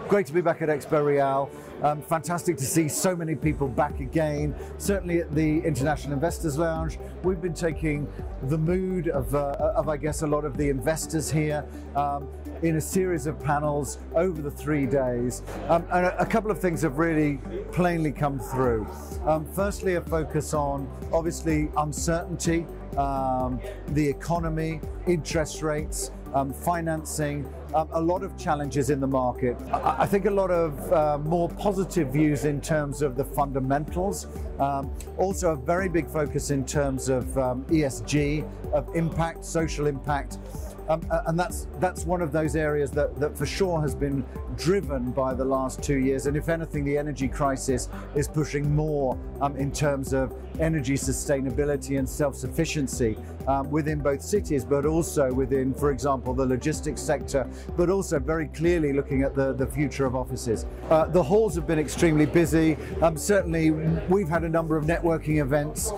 Great to be back at EXPO Real. Fantastic to see so many people back again. Certainly at the International Investors Lounge, we've been taking the mood of I guess, a lot of the investors here in a series of panels over the 3 days. And a couple of things have really plainly come through. Firstly, a focus on, obviously, uncertainty, the economy, interest rates, financing, a lot of challenges in the market. I think a lot of more positive views in terms of the fundamentals. Also a very big focus in terms of ESG, of impact, social impact. And that's one of those areas that for sure has been driven by the last 2 years. And if anything, the energy crisis is pushing more in terms of energy sustainability and self-sufficiency within both cities, but also within, for example, the logistics sector, but also very clearly looking at the future of offices. The halls have been extremely busy. Certainly, we've had a number of networking events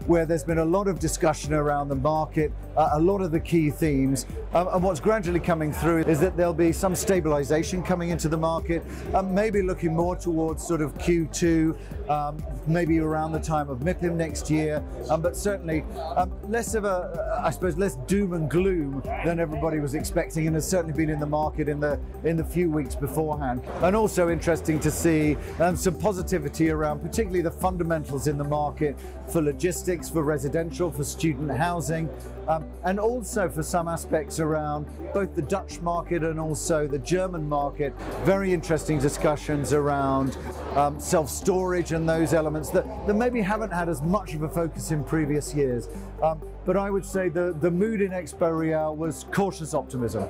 where there's been a lot of discussion around the market, a lot of the key themes. And what's gradually coming through is that there'll be some stabilization coming into the market, maybe looking more towards sort of Q2, maybe around the time of MIPIM next year, but certainly less of a, I suppose, less doom and gloom than everybody was expecting, and has certainly been in the market in the few weeks beforehand. And also interesting to see some positivity around particularly the fundamentals in the market for logistics, for residential, for student housing, and also for some aspects around both the Dutch market and also the German market. Very interesting discussions around self-storage and those elements that maybe haven't had as much of a focus in previous years. But I would say the mood in EXPO Real was cautious optimism.